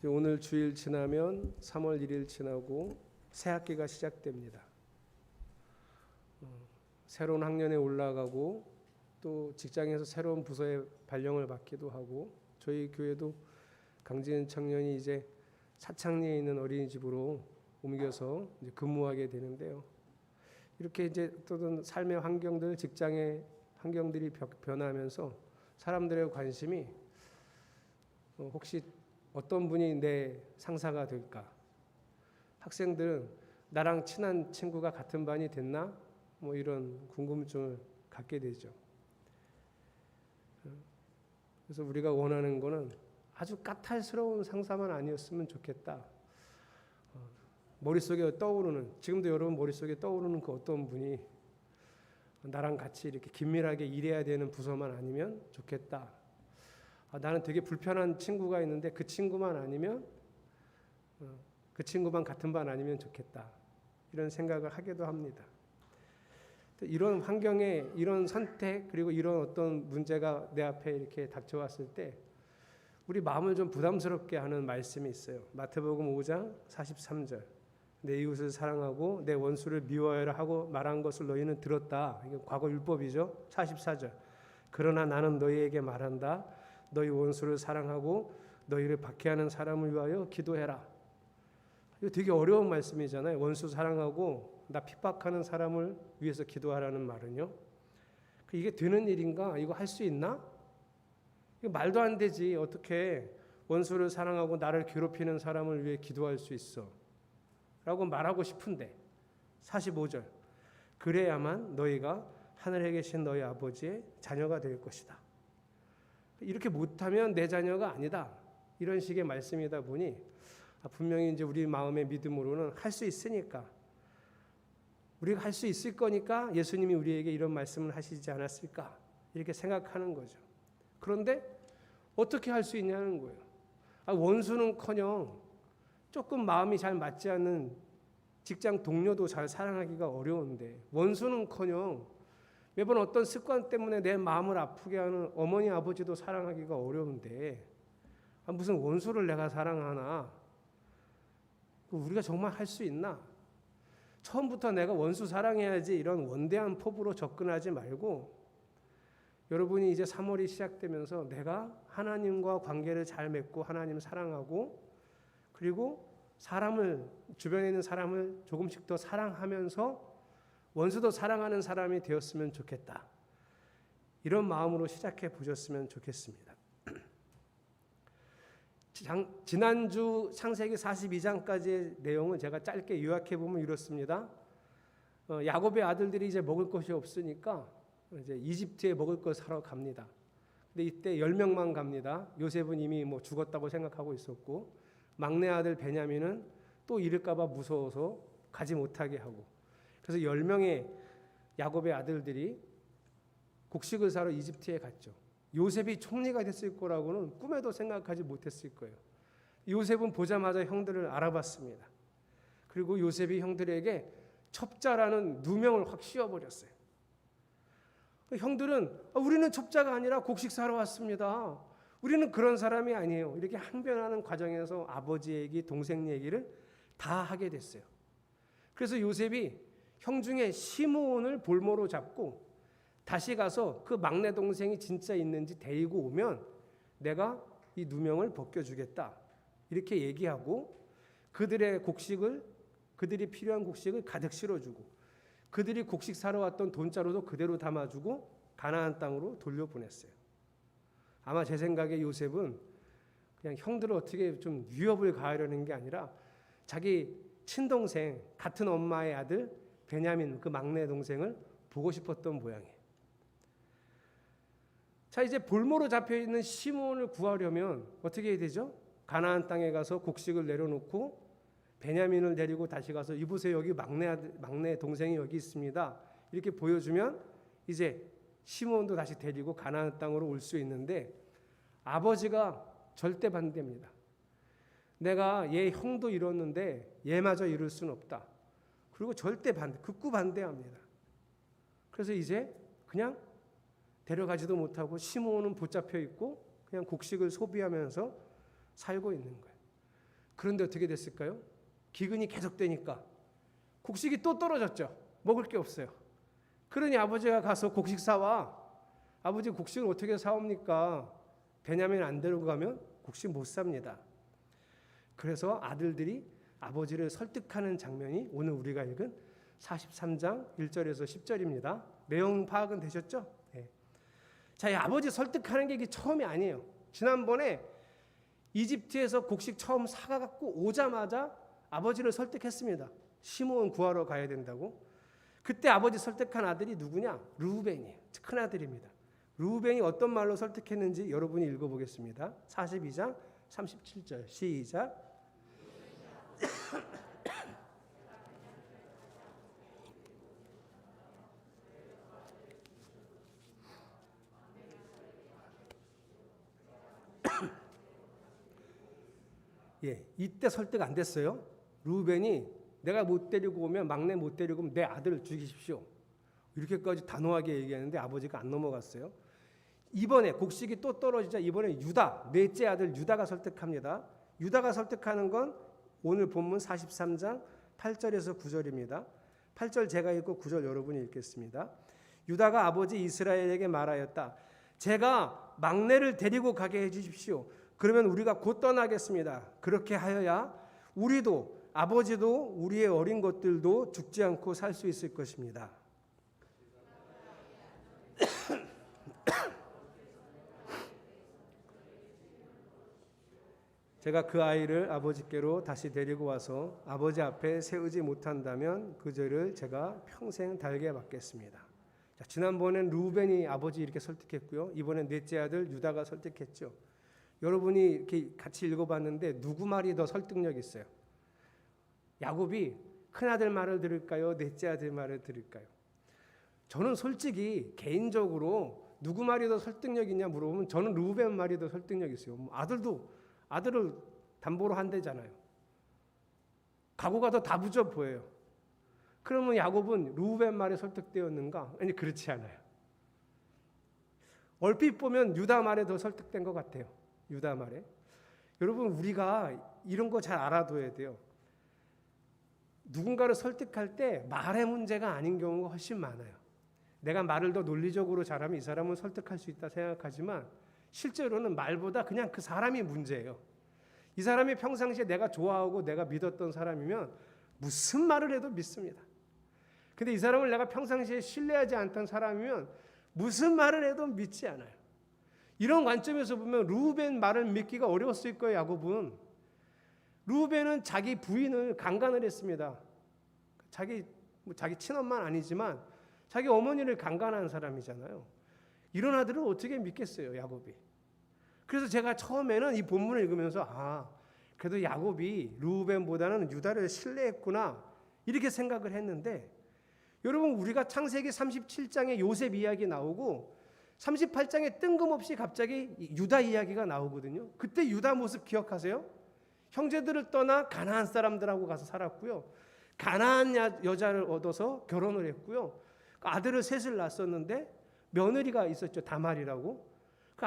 오늘 주일 지나면 3월 1일 지나고 새 학기가 시작됩니다. 새로운 학년에 올라가고 또 직장에서 새로운 부서에 발령을 받기도 하고 저희 교회도 강진 청년이 이제 사창리에 있는 어린이집으로 옮겨서 이제 근무하게 되는데요. 이렇게 이제 어떤 삶의 환경들, 직장의 환경들이 변하면서 사람들의 관심이 혹시 어떤 분이 내 상사가 될까? 학생들은 나랑 친한 친구가 같은 반이 됐나? 뭐 이런 궁금증을 갖게 되죠. 그래서 우리가 원하는 거는 아주 까탈스러운 상사만 아니었으면 좋겠다. 머릿속에 떠오르는, 지금도 여러분 머릿속에 떠오르는 그 어떤 분이 나랑 같이 이렇게 긴밀하게 일해야 되는 부서만 아니면 좋겠다. 나는 되게 불편한 친구가 있는데 그 친구만 아니면 그 친구만 같은 반 아니면 좋겠다. 이런 생각을 하기도 합니다. 이런 환경에 이런 선택 그리고 이런 어떤 문제가 내 앞에 이렇게 닥쳐왔을 때 우리 마음을 좀 부담스럽게 하는 말씀이 있어요. 마태복음 5장 43절. 내 이웃을 사랑하고 내 원수를 미워하라 하고 말한 것을 너희는 들었다. 이게 과거 율법이죠. 44절. 그러나 나는 너희에게 말한다. 너희 원수를 사랑하고 너희를 박해하는 사람을 위하여 기도해라. 이거 되게 어려운 말씀이잖아요. 원수 사랑하고 나 핍박하는 사람을 위해서 기도하라는 말은요. 이게 되는 일인가? 이거 할 수 있나? 이거 말도 안 되지. 어떻게 원수를 사랑하고 나를 괴롭히는 사람을 위해 기도할 수 있어? 라고 말하고 싶은데 45절. 그래야만 너희가 하늘에 계신 너희 아버지의 자녀가 될 것이다. 이렇게 못하면 내 자녀가 아니다. 이런 식의 말씀이다 보니 분명히 이제 우리 마음의 믿음으로는 할 수 있으니까 우리가 할 수 있을 거니까 예수님이 우리에게 이런 말씀을 하시지 않았을까 이렇게 생각하는 거죠. 그런데 어떻게 할 수 있냐는 거예요. 원수는커녕 조금 마음이 잘 맞지 않는 직장 동료도 잘 사랑하기가 어려운데 원수는커녕 매번 어떤 습관 때문에 내 마음을 아프게 하는 어머니 아버지도 사랑하기가 어려운데 무슨 원수를 내가 사랑하나? 우리가 정말 할 수 있나? 처음부터 내가 원수 사랑해야지 이런 원대한 포부로 접근하지 말고 여러분이 이제 3월이 시작되면서 내가 하나님과 관계를 잘 맺고 하나님 사랑하고 그리고 주변에 있는 사람을 조금씩 더 사랑하면서 원수도 사랑하는 사람이 되었으면 좋겠다. 이런 마음으로 시작해 보셨으면 좋겠습니다. 지난주 창세기 42장까지의 내용은 제가 짧게 요약해 보면 이렇습니다. 야곱의 아들들이 이제 먹을 것이 없으니까 이제 이집트에 먹을 것 사러 갑니다. 근데 이때 10명만 갑니다. 요셉은 이미 죽었다고 생각하고 있었고 막내 아들 베냐민은 또 잃을까 봐 무서워서 가지 못하게 하고 그래서 10명의 야곱의 아들들이 곡식을 사러 이집트에 갔죠. 요셉이 총리가 됐을 거라고는 꿈에도 생각하지 못했을 거예요. 요셉은 보자마자 형들을 알아봤습니다. 그리고 요셉이 형들에게 첩자라는 누명을 확 씌워버렸어요. 형들은 우리는 첩자가 아니라 곡식 사러 왔습니다. 우리는 그런 사람이 아니에요. 이렇게 항변하는 과정에서 아버지 얘기, 동생 얘기를 다 하게 됐어요. 그래서 요셉이 형 중에 시므온을 볼모로 잡고 다시 가서 그 막내 동생이 진짜 있는지 데리고 오면 내가 이 누명을 벗겨주겠다. 이렇게 얘기하고 그들이 필요한 곡식을 가득 실어주고 그들이 곡식 사러 왔던 돈자루도 그대로 담아주고 가나안 땅으로 돌려보냈어요. 아마 제 생각에 요셉은 그냥 형들을 어떻게 좀 위협을 가하려는 게 아니라 자기 친동생 같은 엄마의 아들 베냐민 그 막내 동생을 보고 싶었던 모양이에요. 자 이제 볼모로 잡혀있는 시므온을 구하려면 어떻게 해야 되죠? 가나안 땅에 가서 곡식을 내려놓고 베냐민을 데리고 다시 가서 이보세요 여기 막내 동생이 여기 있습니다. 이렇게 보여주면 이제 시므온도 다시 데리고 가나안 땅으로 올 수 있는데 아버지가 절대 반대입니다. 내가 얘 형도 잃었는데 얘마저 잃을 수는 없다. 그리고 절대 극구 반대합니다. 그래서 이제 그냥 데려가지도 못하고 시므온은 붙잡혀 있고 그냥 곡식을 소비하면서 살고 있는 거예요. 그런데 어떻게 됐을까요? 기근이 계속되니까 곡식이 또 떨어졌죠. 먹을 게 없어요. 그러니 아버지가 가서 곡식 사와. 아버지 곡식을 어떻게 사옵니까? 베냐민 안 데리고 가면 곡식 못 삽니다. 그래서 아들들이 아버지를 설득하는 장면이 오늘 우리가 읽은 43장 1절에서 10절입니다. 내용 파악은 되셨죠? 네. 자, 이 아버지 설득하는 게 이게 처음이 아니에요. 지난번에 이집트에서 곡식 처음 사갖고 오자마자 아버지를 설득했습니다. 시므온 구하러 가야 된다고. 그때 아버지 설득한 아들이 누구냐? 르우벤이에요. 큰 아들입니다. 르우벤이 어떤 말로 설득했는지 여러분이 읽어보겠습니다. 42장 37절 시작. 예, 이때 설득 안 됐어요. 르우벤이 내가 못 데리고 오면 막내 못 데리고 오면 내 아들을 죽이십시오. 이렇게까지 단호하게 얘기하는데 아버지가 안 넘어갔어요. 이번에 곡식이 또 떨어지자 이번에 유다, 넷째 아들 유다가 설득합니다. 유다가 설득하는 건 오늘 본문 43장 8절에서 9절입니다. 8절 제가 읽고 9절 여러분이 읽겠습니다. 유다가 아버지 이스라엘에게 말하였다. 제가 막내를 데리고 가게 해주십시오. 그러면 우리가 곧 떠나겠습니다. 그렇게 하여야 우리도 아버지도 우리의 어린 것들도 죽지 않고 살 수 있을 것입니다. 제가 그 아이를 아버지께로 다시 데리고 와서 아버지 앞에 세우지 못한다면 그 죄를 제가 평생 달게 받겠습니다. 자, 지난번엔 르우벤이 아버지 이렇게 설득했고요. 이번엔 넷째 아들 유다가 설득했죠. 여러분이 이렇게 같이 읽어봤는데 누구 말이 더 설득력 있어요? 야곱이 큰아들 말을 들을까요? 넷째 아들 말을 들을까요? 저는 솔직히 개인적으로 누구 말이 더 설득력 있냐 물어보면 저는 르우벤 말이 더 설득력 있어요. 아들을 담보로 한대잖아요. 각오가 더 다부져 보여요. 그러면 야곱은 르우벤 말에 설득되었는가? 아니 그렇지 않아요. 얼핏 보면 유다 말에 더 설득된 것 같아요. 유다 말에. 여러분 우리가 이런 거 잘 알아둬야 돼요. 누군가를 설득할 때 말의 문제가 아닌 경우가 훨씬 많아요. 내가 말을 더 논리적으로 잘하면 이 사람은 설득할 수 있다 생각하지만 실제로는 말보다 그냥 그 사람이 문제예요. 이 사람이 평상시에 내가 좋아하고 내가 믿었던 사람이면 무슨 말을 해도 믿습니다. 근데 이 사람을 내가 평상시에 신뢰하지 않던 사람이면 무슨 말을 해도 믿지 않아요. 이런 관점에서 보면 르우벤 말을 믿기가 어려웠을 거예요. 야곱은. 르우벤은 자기 부인을 강간을 했습니다. 자기 친엄마는 아니지만 자기 어머니를 강간한 사람이잖아요. 이런 아들을 어떻게 믿겠어요, 야곱이. 그래서 제가 처음에는 이 본문을 읽으면서 그래도 야곱이 르우벤보다는 유다를 신뢰했구나 이렇게 생각을 했는데 여러분 우리가 창세기 37장에 요셉 이야기 나오고 38장에 뜬금없이 갑자기 유다 이야기가 나오거든요. 그때 유다 모습 기억하세요? 형제들을 떠나 가나안 사람들하고 가서 살았고요. 가나안 여자를 얻어서 결혼을 했고요. 아들을 셋을 낳았었는데 며느리가 있었죠. 다말이라고. 그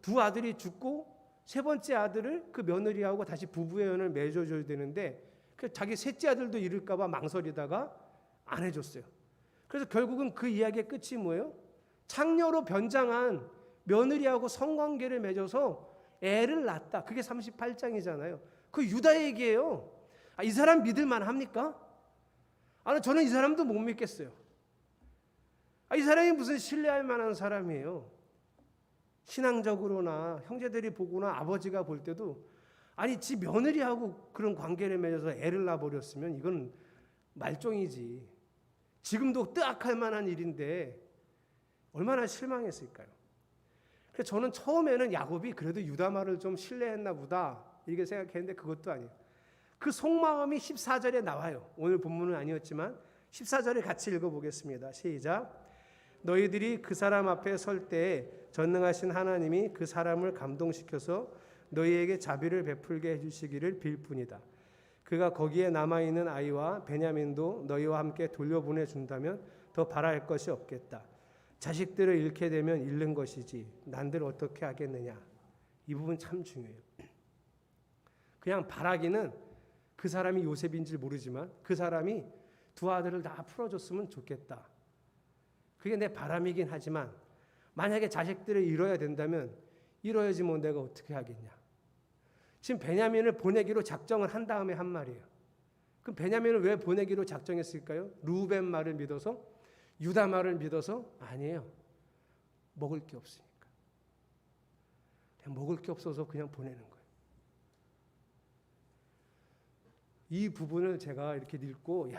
두 아들이 죽고 세 번째 아들을 그 며느리하고 다시 부부의 연을 맺어줘야 되는데 자기 셋째 아들도 잃을까 봐 망설이다가 안 해줬어요. 그래서 결국은 그 이야기의 끝이 뭐예요? 창녀로 변장한 며느리하고 성관계를 맺어서 애를 낳았다. 그게 38장이잖아요. 그 유다 얘기예요. 이 사람 믿을만 합니까? 저는 이 사람도 못 믿겠어요. 이 사람이 무슨 신뢰할 만한 사람이에요. 신앙적으로나 형제들이 보거나 아버지가 볼 때도 지 며느리하고 그런 관계를 맺어서 애를 낳아버렸으면 이건 말종이지. 지금도 뜨악할 만한 일인데 얼마나 실망했을까요? 그래서 저는 처음에는 야곱이 그래도 유다 말을 좀 신뢰했나 보다 이렇게 생각했는데 그것도 아니에요. 그 속마음이 14절에 나와요. 오늘 본문은 아니었지만 14절을 같이 읽어보겠습니다. 시작. 너희들이 그 사람 앞에 설 때에 전능하신 하나님이 그 사람을 감동시켜서 너희에게 자비를 베풀게 해주시기를 빌 뿐이다. 그가 거기에 남아있는 아이와 베냐민도 너희와 함께 돌려보내준다면 더 바랄 것이 없겠다. 자식들을 잃게 되면 잃는 것이지 난들 어떻게 하겠느냐. 이 부분 참 중요해요. 그냥 바라기는 그 사람이 요셉인지 모르지만 그 사람이 두 아들을 다 풀어줬으면 좋겠다. 그게 내 바람이긴 하지만 만약에 자식들을 잃어야 된다면 잃어야지 뭐 내가 어떻게 하겠냐. 지금 베냐민을 보내기로 작정을 한 다음에 한 말이에요. 그럼 베냐민을 왜 보내기로 작정했을까요? 루벤 말을 믿어서? 유다 말을 믿어서? 아니에요. 먹을 게 없으니까. 그냥 먹을 게 없어서 그냥 보내는 거예요. 이 부분을 제가 이렇게 읽고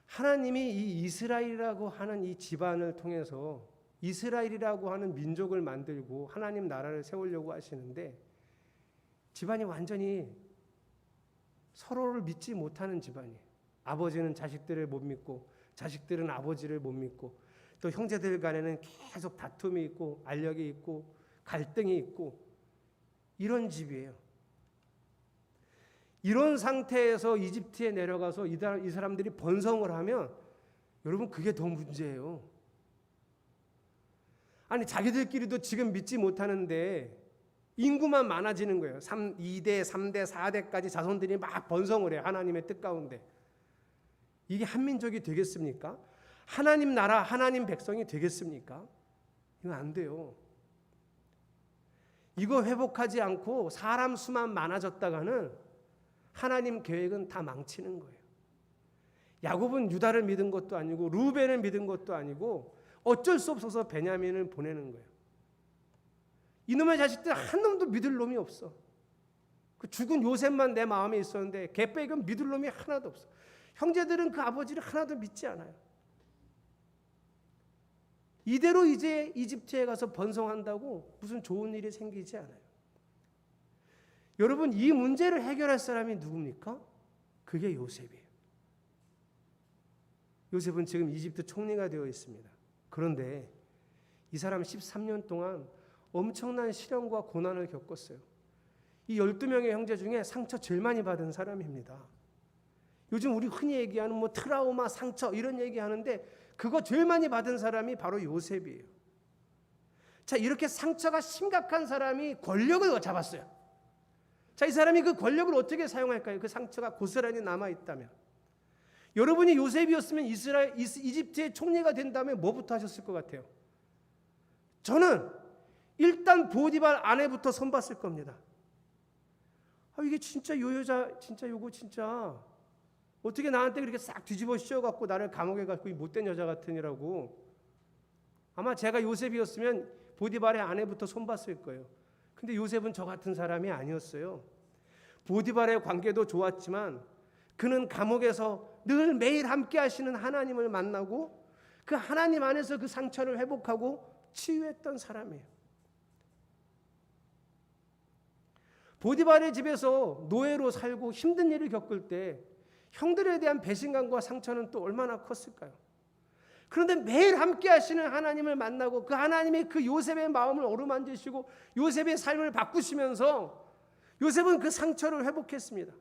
하나님이 이 이스라엘이라고 하는 이 집안을 통해서 이스라엘이라고 하는 민족을 만들고 하나님 나라를 세우려고 하시는데 집안이 완전히 서로를 믿지 못하는 집안이에요. 아버지는 자식들을 못 믿고 자식들은 아버지를 못 믿고 또 형제들 간에는 계속 다툼이 있고 알력이 있고 갈등이 있고 이런 집이에요. 이런 상태에서 이집트에 내려가서 이 사람들이 번성을 하면 여러분 그게 더 문제예요. 아니 자기들끼리도 지금 믿지 못하는데 인구만 많아지는 거예요. 2대, 3대, 4대까지 자손들이 막 번성을 해요. 하나님의 뜻 가운데. 이게 한민족이 되겠습니까? 하나님 나라, 하나님 백성이 되겠습니까? 이거 안 돼요. 이거 회복하지 않고 사람 수만 많아졌다가는 하나님 계획은 다 망치는 거예요. 야곱은 유다를 믿은 것도 아니고 루벤을 믿은 것도 아니고 어쩔 수 없어서 베냐민을 보내는 거예요. 이놈의 자식들 한 놈도 믿을 놈이 없어. 그 죽은 요셉만 내 마음에 있었는데 걔 빼고는 믿을 놈이 하나도 없어. 형제들은 그 아버지를 하나도 믿지 않아요. 이대로 이제 이집트에 가서 번성한다고 무슨 좋은 일이 생기지 않아요. 여러분 이 문제를 해결할 사람이 누굽니까? 그게 요셉이에요. 요셉은 지금 이집트 총리가 되어 있습니다. 그런데 이 사람 13년 동안 엄청난 시련과 고난을 겪었어요. 이 12명의 형제 중에 상처 제일 많이 받은 사람입니다. 요즘 우리 흔히 얘기하는 뭐 트라우마, 상처 이런 얘기하는데 그거 제일 많이 받은 사람이 바로 요셉이에요. 자, 이렇게 상처가 심각한 사람이 권력을 잡았어요. 자, 이 사람이 그 권력을 어떻게 사용할까요? 그 상처가 고스란히 남아있다면. 여러분이 요셉이었으면 이집트의 총리가 된다면 뭐부터 하셨을 것 같아요? 저는 일단 보디발 아내부터 손봤을 겁니다. 이게 진짜 요 여자 진짜 요거 진짜 어떻게 나한테 그렇게 싹 뒤집어 씌워갖고 나를 감옥에 갖고 이 못된 여자 같으니라고. 아마 제가 요셉이었으면 보디발의 아내부터 손봤을 거예요. 근데 요셉은 저 같은 사람이 아니었어요. 보디발의 관계도 좋았지만 그는 감옥에서 늘 매일 함께 하시는 하나님을 만나고 그 하나님 안에서 그 상처를 회복하고 치유했던 사람이에요. 보디발의 집에서 노예로 살고 힘든 일을 겪을 때 형들에 대한 배신감과 상처는 또 얼마나 컸을까요? 그런데 매일 함께 하시는 하나님을 만나고 그 하나님이 그 요셉의 마음을 어루만지시고 요셉의 삶을 바꾸시면서 요셉은 그 상처를 회복했습니다.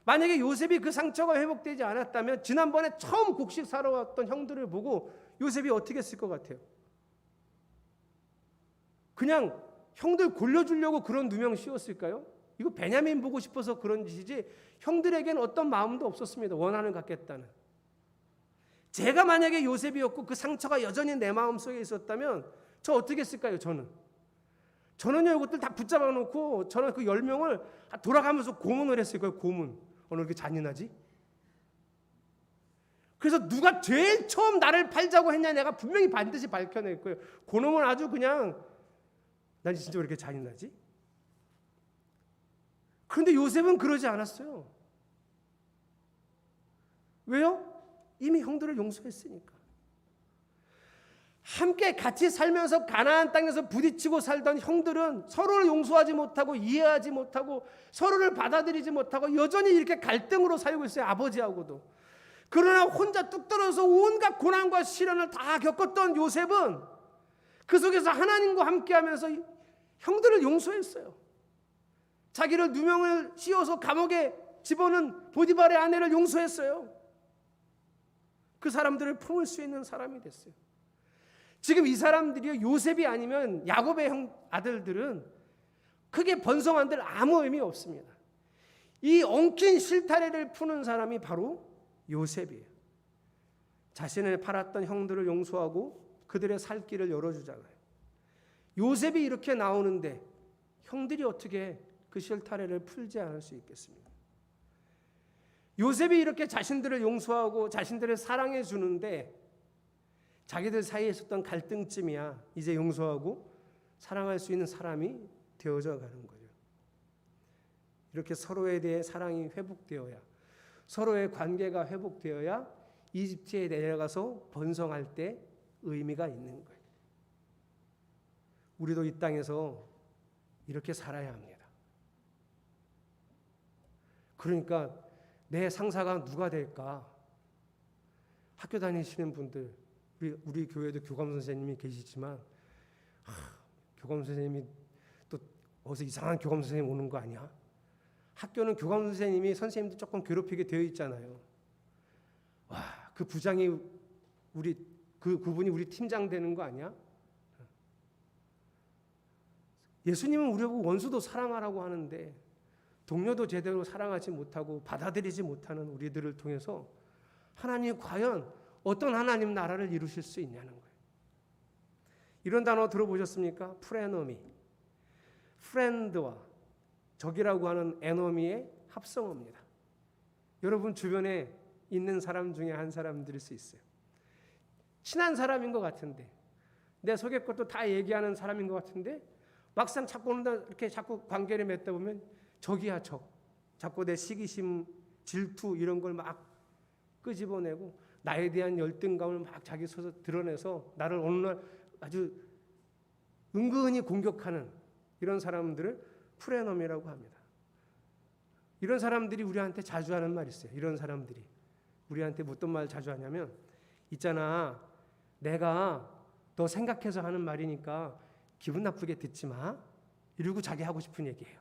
만약에 요셉이 그 상처가 회복되지 않았다면 지난번에 처음 곡식 사러 왔던 형들을 보고 요셉이 어떻게 했을 것 같아요? 그냥 형들 골려주려고 그런 누명 씌웠을까요? 이거 베냐민 보고 싶어서 그런 짓이지 형들에게는 어떤 마음도 없었습니다. 원한을 갖겠다는. 제가 만약에 요셉이었고 그 상처가 여전히 내 마음속에 있었다면 저 어떻게 했을까요? 저는요 이것들 다 붙잡아 놓고 저는 그 10명을 돌아가면서 고문을 했을 거예요. 고문. 오늘 이렇게 잔인하지? 그래서 누가 제일 처음 나를 팔자고 했냐 내가 분명히 반드시 밝혀낼 거예요. 그놈은 아주 그냥 난 진짜 왜 이렇게 잔인하지? 그런데 요셉은 그러지 않았어요. 왜요? 이미 형들을 용서했으니까. 함께 같이 살면서 가나안 땅에서 부딪히고 살던 형들은 서로를 용서하지 못하고 이해하지 못하고 서로를 받아들이지 못하고 여전히 이렇게 갈등으로 살고 있어요. 아버지하고도. 그러나 혼자 뚝 떨어져서 온갖 고난과 시련을 다 겪었던 요셉은 그 속에서 하나님과 함께하면서 형들을 용서했어요. 자기를 누명을 씌워서 감옥에 집어넣은 보디발의 아내를 용서했어요. 그 사람들을 품을 수 있는 사람이 됐어요. 지금 이 사람들이 요셉이 아니면 야곱의 아들들은 크게 번성한들 아무 의미 없습니다. 이 엉킨 실타래를 푸는 사람이 바로 요셉이에요. 자신을 팔았던 형들을 용서하고 그들의 살 길을 열어주잖아요. 요셉이 이렇게 나오는데 형들이 어떻게 그 실타래를 풀지 않을 수 있겠습니까? 요셉이 이렇게 자신들을 용서하고 자신들을 사랑해 주는데 자기들 사이에 있었던 갈등쯤이야 이제 용서하고 사랑할 수 있는 사람이 되어져 가는 거죠. 이렇게 서로에 대해 사랑이 회복되어야, 서로의 관계가 회복되어야 이집트에 내려가서 번성할 때 의미가 있는 거예요. 우리도 이 땅에서 이렇게 살아야 합니다. 그러니까 내 상사가 누가 될까? 학교 다니시는 분들, 우리 교회도 교감 선생님이 계시지만 교감 선생님이 또 어디서 이상한 교감 선생님 오는 거 아니야? 학교는 교감 선생님이 선생님도 조금 괴롭히게 되어 있잖아요. 와, 그 부장이 그분이 우리 팀장 되는 거 아니야? 예수님은 우리 보고 원수도 사랑하라고 하는데 동료도 제대로 사랑하지 못하고 받아들이지 못하는 우리들을 통해서 하나님이 과연 어떤 하나님 나라를 이루실 수 있냐는 거예요. 이런 단어 들어보셨습니까? 프레너미. 프렌드와 적이라고 하는 에너미의 합성어입니다. 여러분 주변에 있는 사람 중에 한 사람들일 수 있어요. 친한 사람인 것 같은데 내 속의 것도 다 얘기하는 사람인 것 같은데 막상 이렇게 자꾸 관계를 맺다 보면 적이야 적. 자꾸 내 시기심, 질투 이런 걸 막 끄집어내고 나에 대한 열등감을 막 자기 스스로 드러내서 나를 어느 날 아주 은근히 공격하는 이런 사람들을 프레너미라고 합니다. 이런 사람들이 우리한테 자주 하는 말이 있어요. 이런 사람들이 우리한테 어떤 말 자주 하냐면 있잖아 내가 너 생각해서 하는 말이니까 기분 나쁘게 듣지 마. 이러고 자기 하고 싶은 얘기예요.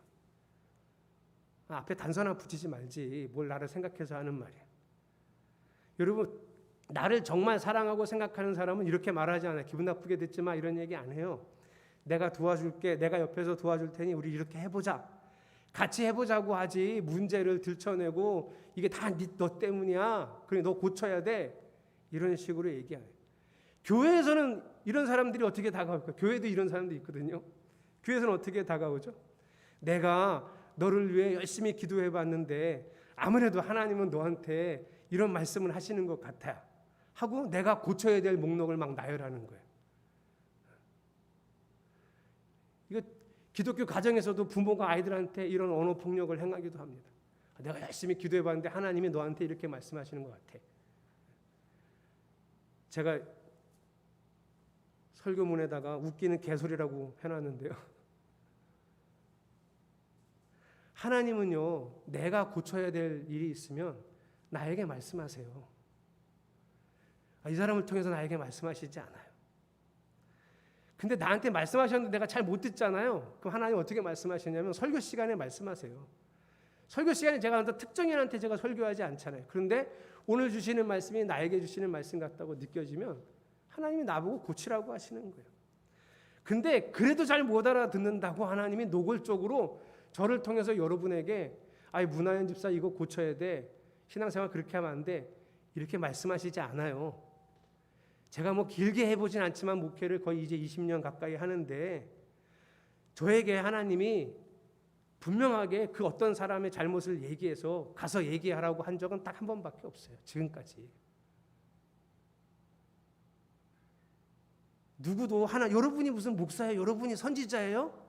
앞에 단서나 붙이지 말지 뭘 나를 생각해서 하는 말이야. 여러분 나를 정말 사랑하고 생각하는 사람은 이렇게 말하지 않아요. 기분 나쁘게 듣지 마 이런 얘기 안 해요. 내가 도와줄게. 내가 옆에서 도와줄 테니 우리 이렇게 해보자. 같이 해보자고 하지 문제를 들춰내고 이게 다 너 때문이야. 그래 너 고쳐야 돼. 이런 식으로 얘기해요. 교회에서는 이런 사람들이 어떻게 다가올까? 교회도 이런 사람도 있거든요. 교회에서는 어떻게 다가오죠? 내가 너를 위해 열심히 기도해 봤는데 아무래도 하나님은 너한테 이런 말씀을 하시는 것 같아 하고 내가 고쳐야 될 목록을 막 나열하는 거예요. 이거 기독교 가정에서도 부모가 아이들한테 이런 언어 폭력을 행하기도 합니다. 내가 열심히 기도해 봤는데 하나님이 너한테 이렇게 말씀하시는 것 같아. 제가 설교문에다가 웃기는 개소리라고 해놨는데요. 하나님은요, 내가 고쳐야 될 일이 있으면 나에게 말씀하세요. 이 사람을 통해서 나에게 말씀하시지 않아요. 근데 나한테 말씀하셨는데 내가 잘 못 듣잖아요. 그럼 하나님 어떻게 말씀하시냐면 설교 시간에 말씀하세요. 설교 시간에 제가 특정인한테 제가 설교하지 않잖아요. 그런데 오늘 주시는 말씀이 나에게 주시는 말씀 같다고 느껴지면 하나님이 나보고 고치라고 하시는 거예요. 근데 그래도 잘 못 알아듣는다고 하나님이 노골적으로 저를 통해서 여러분에게 문하연 집사 이거 고쳐야 돼. 신앙생활 그렇게 하면 안 돼. 이렇게 말씀하시지 않아요. 제가 길게 해보진 않지만 목회를 거의 이제 20년 가까이 하는데 저에게 하나님이 분명하게 그 어떤 사람의 잘못을 얘기해서 가서 얘기하라고 한 적은 딱 한 번밖에 없어요. 지금까지. 누구도 여러분이 무슨 목사예요? 여러분이 선지자예요?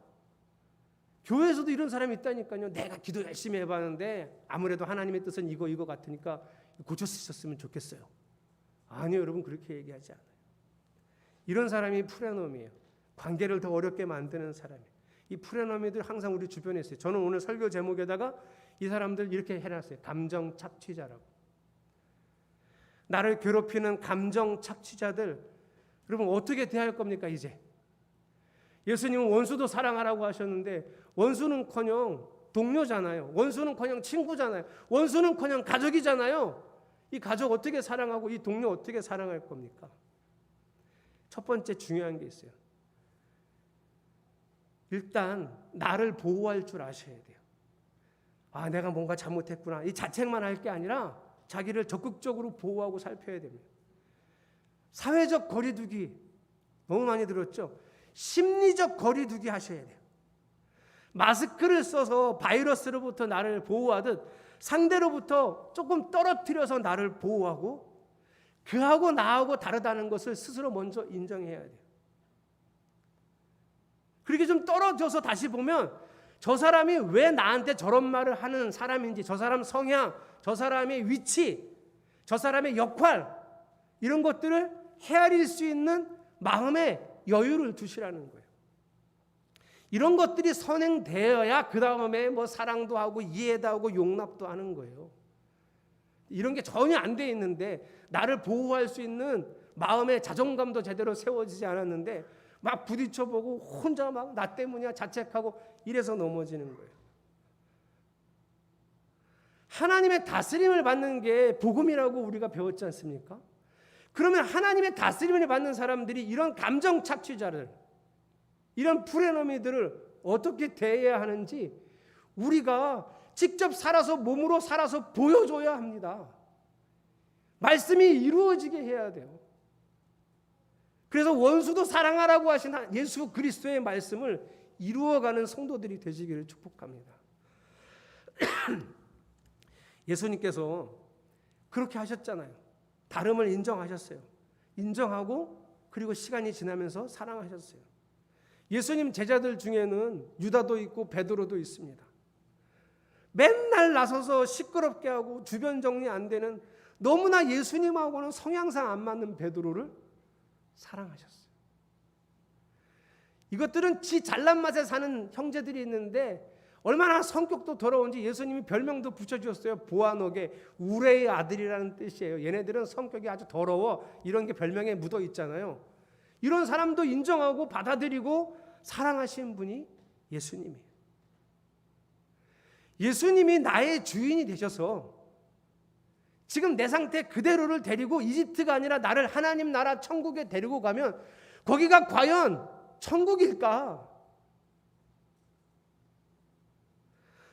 교회에서도 이런 사람이 있다니까요. 내가 기도 열심히 해봤는데 아무래도 하나님의 뜻은 이거 같으니까 고쳤었으면 좋겠어요. 아니요, 여러분 그렇게 얘기하지 않아요. 이런 사람이 프레너미예요. 관계를 더 어렵게 만드는 사람이에요. 이 프레너미들 항상 우리 주변에 있어요. 저는 오늘 설교 제목에다가 이 사람들 이렇게 해놨어요. 감정 착취자라고. 나를 괴롭히는 감정 착취자들 여러분 어떻게 대할 겁니까 이제? 예수님은 원수도 사랑하라고 하셨는데 원수는커녕 동료잖아요. 원수는커녕 친구잖아요. 원수는커녕 가족이잖아요. 이 가족 어떻게 사랑하고 이 동료 어떻게 사랑할 겁니까? 첫 번째 중요한 게 있어요. 일단 나를 보호할 줄 아셔야 돼요. 아, 내가 뭔가 잘못했구나. 이 자책만 할 게 아니라 자기를 적극적으로 보호하고 살펴야 됩니다. 사회적 거리두기 너무 많이 들었죠? 심리적 거리두기 하셔야 돼요. 마스크를 써서 바이러스로부터 나를 보호하듯 상대로부터 조금 떨어뜨려서 나를 보호하고 그하고 나하고 다르다는 것을 스스로 먼저 인정해야 돼요. 그렇게 좀 떨어져서 다시 보면 저 사람이 왜 나한테 저런 말을 하는 사람인지, 저 사람 성향, 저 사람의 위치, 저 사람의 역할, 이런 것들을 헤아릴 수 있는 마음의 여유를 두시라는 거예요. 이런 것들이 선행되어야 그 다음에 뭐 사랑도 하고 이해도 하고 용납도 하는 거예요. 이런 게 전혀 안 돼 있는데, 나를 보호할 수 있는 마음의 자존감도 제대로 세워지지 않았는데 막 부딪혀보고 혼자 막 나 때문이야 자책하고 이래서 넘어지는 거예요. 하나님의 다스림을 받는 게 복음이라고 우리가 배웠지 않습니까? 그러면 하나님의 다스림을 받는 사람들이 이런 감정 착취자를, 이런 프레너미들을 어떻게 대해야 하는지 우리가 직접 살아서, 몸으로 살아서 보여줘야 합니다. 말씀이 이루어지게 해야 돼요. 그래서 원수도 사랑하라고 하신 예수 그리스도의 말씀을 이루어가는 성도들이 되시기를 축복합니다. 예수님께서 그렇게 하셨잖아요. 다름을 인정하셨어요. 인정하고 그리고 시간이 지나면서 사랑하셨어요. 예수님 제자들 중에는 유다도 있고 베드로도 있습니다. 맨날 나서서 시끄럽게 하고 주변 정리 안 되는, 너무나 예수님하고는 성향상 안 맞는 베드로를 사랑하셨어요. 이것들은 지 잘난 맛에 사는 형제들이 있는데 얼마나 성격도 더러운지 예수님이 별명도 붙여주셨어요. 보아녹의 우레의 아들이라는 뜻이에요. 얘네들은 성격이 아주 더러워, 이런 게 별명에 묻어 있잖아요. 이런 사람도 인정하고 받아들이고 사랑하시는 분이 예수님이에요. 예수님이 나의 주인이 되셔서 지금 내 상태 그대로를 데리고 이집트가 아니라 나를 하나님 나라 천국에 데리고 가면 거기가 과연 천국일까?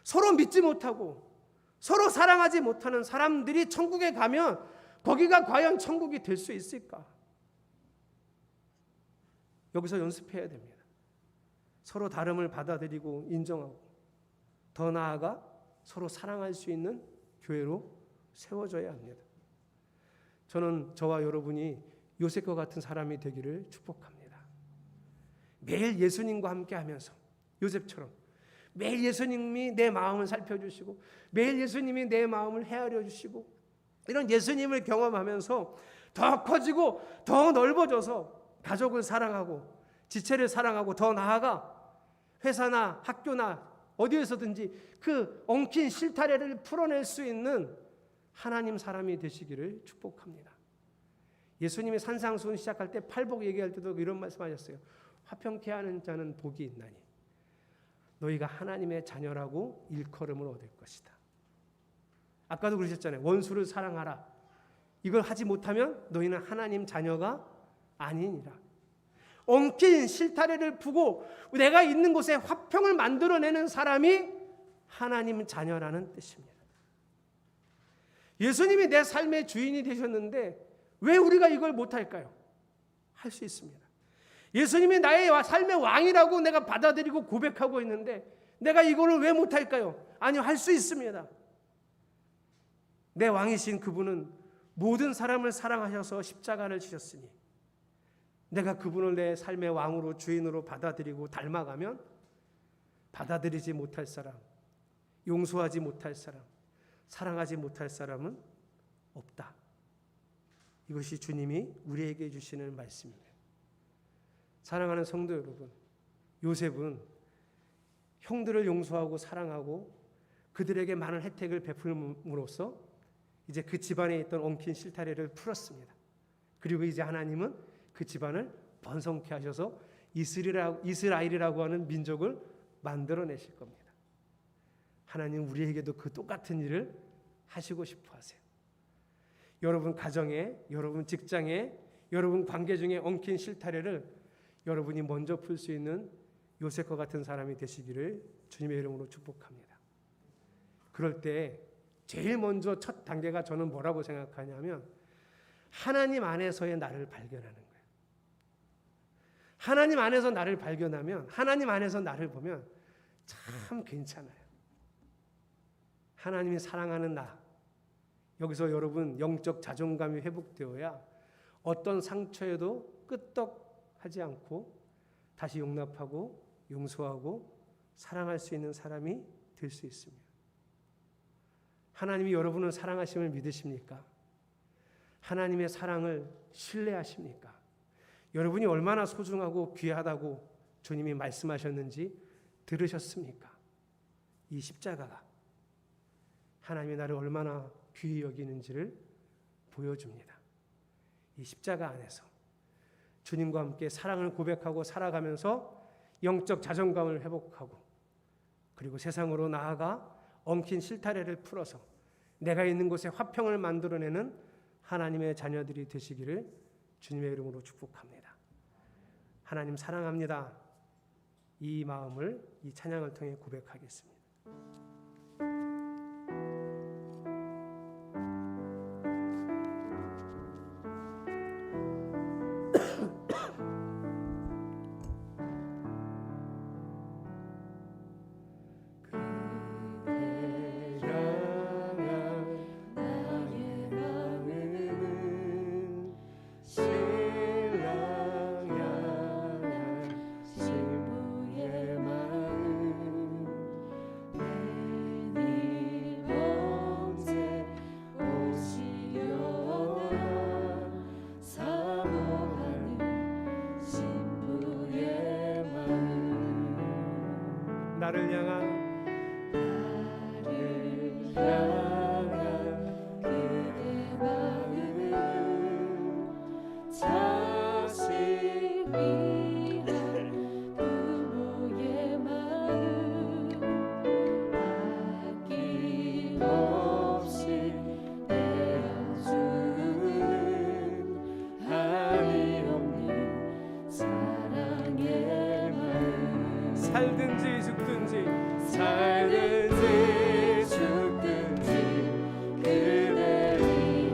서로 믿지 못하고 서로 사랑하지 못하는 사람들이 천국에 가면 거기가 과연 천국이 될 수 있을까? 여기서 연습해야 됩니다. 서로 다름을 받아들이고 인정하고 더 나아가 서로 사랑할 수 있는 교회로 세워져야 합니다. 저는 저와 여러분이 요셉과 같은 사람이 되기를 축복합니다. 매일 예수님과 함께 하면서 요셉처럼 매일 예수님이 내 마음을 살펴주시고 매일 예수님이 내 마음을 헤아려 주시고 이런 예수님을 경험하면서 더 커지고 더 넓어져서 가족을 사랑하고 지체를 사랑하고 더 나아가 회사나 학교나 어디에서든지 그 엉킨 실타래를 풀어낼 수 있는 하나님 사람이 되시기를 축복합니다. 예수님이 산상수훈 시작할 때 팔복 얘기할 때도 이런 말씀하셨어요. 화평케 하는 자는 복이 있나니 너희가 하나님의 자녀라고 일컬음을 얻을 것이다. 아까도 그러셨잖아요. 원수를 사랑하라. 이걸 하지 못하면 너희는 하나님 자녀가 아니니라. 엉킨 실타래를 푸고 내가 있는 곳에 화평을 만들어내는 사람이 하나님 자녀라는 뜻입니다. 예수님이 내 삶의 주인이 되셨는데 왜 우리가 이걸 못할까요? 할 수 있습니다. 예수님이 나의 삶의 왕이라고 내가 받아들이고 고백하고 있는데 내가 이거를 왜 못할까요? 아니요, 할 수 있습니다. 내 왕이신 그분은 모든 사람을 사랑하셔서 십자가를 지셨으니 내가 그분을 내 삶의 왕으로 주인으로 받아들이고 닮아가면 받아들이지 못할 사람, 용서하지 못할 사람, 사랑하지 못할 사람은 없다. 이것이 주님이 우리에게 주시는 말씀입니다. 사랑하는 성도 여러분, 요셉은 형들을 용서하고 사랑하고 그들에게 많은 혜택을 베풀므로써 이제 그 집안에 있던 엉킨 실타래를 풀었습니다. 그리고 이제 하나님은 그 집안을 번성케 하셔서 이스라엘이라고 하는 민족을 만들어내실 겁니다. 하나님 우리에게도 그 똑같은 일을 하시고 싶어 하세요. 여러분 가정에, 여러분 직장에, 여러분 관계 중에 엉킨 실타래를 여러분이 먼저 풀 수 있는 요셉과 같은 사람이 되시기를 주님의 이름으로 축복합니다. 그럴 때 제일 먼저 첫 단계가 저는 뭐라고 생각하냐면 하나님 안에서의 나를 발견하는 거예요. 하나님 안에서 나를 발견하면, 하나님 안에서 나를 보면 참 괜찮아요. 하나님이 사랑하는 나. 여기서 여러분 영적 자존감이 회복되어야 어떤 상처에도 끄떡하지 않고 다시 용납하고 용서하고 사랑할 수 있는 사람이 될 수 있습니다. 하나님이 여러분을 사랑하심을 믿으십니까? 하나님의 사랑을 신뢰하십니까? 여러분이 얼마나 소중하고 귀하다고 주님이 말씀하셨는지 들으셨습니까? 이 십자가가 하나님이 나를 얼마나 귀히 여기는지를 보여줍니다. 이 십자가 안에서 주님과 함께 사랑을 고백하고 살아가면서 영적 자존감을 회복하고 그리고 세상으로 나아가 엉킨 실타래를 풀어서 내가 있는 곳에 화평을 만들어내는 하나님의 자녀들이 되시기를 주님의 이름으로 축복합니다. 하나님 사랑합니다. 이 마음을 이 찬양을 통해 고백하겠습니다. 나를 향한 그대 마음은 자식 위한 부모의 마음 아낌없이 내어주는 한이 없는 사랑의 마음 살든지 죽든지 죽든지 그대 위해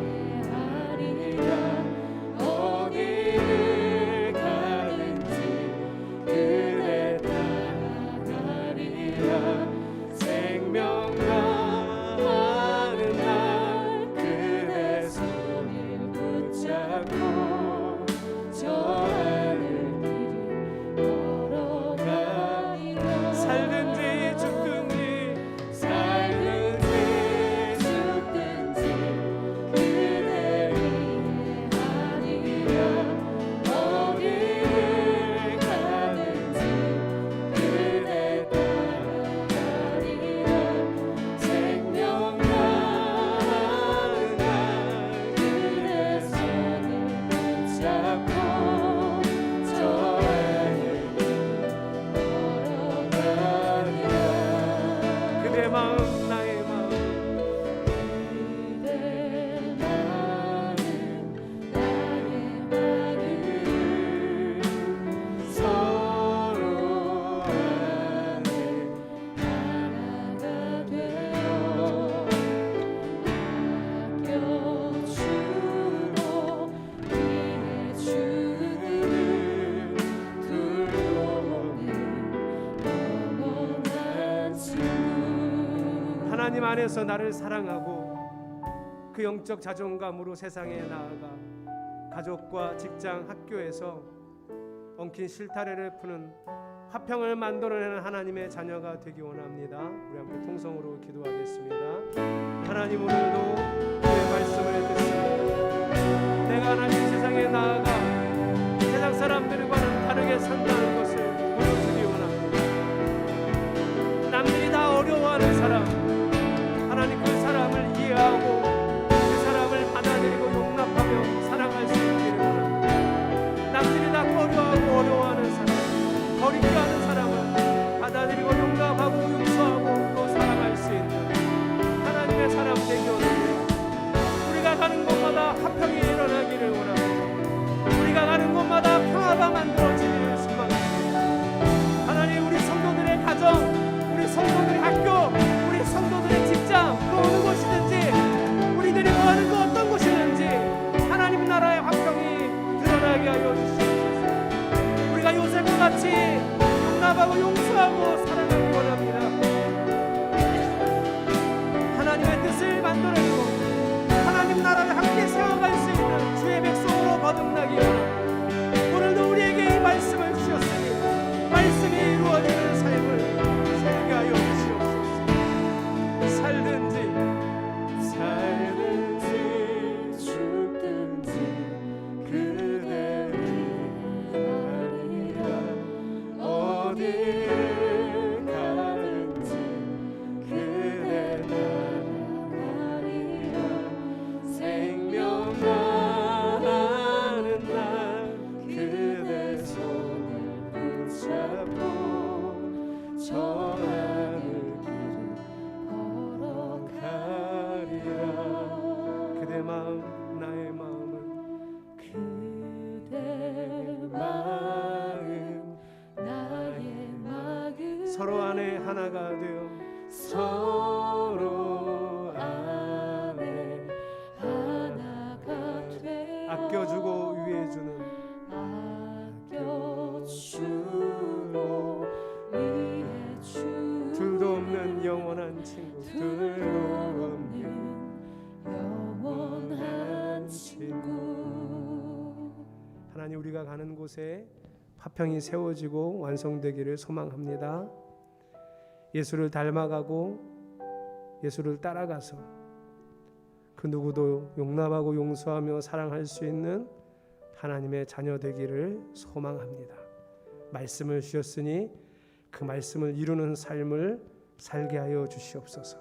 하리라 어디를 가든지 그대 따라가리라 생명과 하는 날 그대 손을 붙잡고 저 하늘 길을 걸어가리라 살든지 죽든지 그대 위해 하리라 어디를 가든지 그대 따라가리라 생명과 하는 날 그대 손을 붙잡고 저 하늘 걸어가리라 그대 마음 나의 마음 그대 마음 나의 마음 서로 안에 하나가 되어 아껴주고 위해주는 둘도 없는 영원한 친구 하나님 안에서 나를 사랑하고 그 영적 자존감으로 세상에 나아가 가족과 직장, 학교에서 엉킨 실타래를 푸는 화평을 만들어내는 하나님의 자녀가 되기 원합니다. 우리 함께 통성으로 기도하겠습니다. 하나님 오늘도 주의 말씀을 듣습니다. 내가 하나님 세상에 나아가 세상 사람들과는 다르게 산다는 것을 보여주기 원합니다. 남들이 다 어려워하는 사람 하나님 그 사람을 이해하고 그 사람을 받아들이고 용납하며 사랑할 수 있기를 원합니다. 남들이 다 꺼려하고 어려워하는 사람 버리게 하는 사람을 받아들이고 용납하고 용서하고 또 사랑할 수 있는 하나님의 사람 되기 원합니다. 우리가 가는 곳마다 화평이 일어나기를 원합니다. 우리가 가는 곳마다 평화가 만들어지기를 소망합니다. 하나가 되어 서로 안에 하나가 되어 아껴주고 위해주는 아껴주고 위해주는 둘도 없는 영원한 친구, 둘도 없는 영원한 친구. 하나님, 우리가 가는 곳에 화평이 세워지고 완성되기를 소망합니다. 예수를 닮아가고 예수를 따라가서 그 누구도 용납하고 용서하며 사랑할 수 있는 하나님의 자녀 되기를 소망합니다. 말씀을 주셨으니 그 말씀을 이루는 삶을 살게 하여 주시옵소서.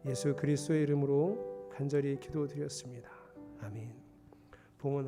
예수 그리스도의 이름으로 간절히 기도드렸습니다. 아멘. 봉헌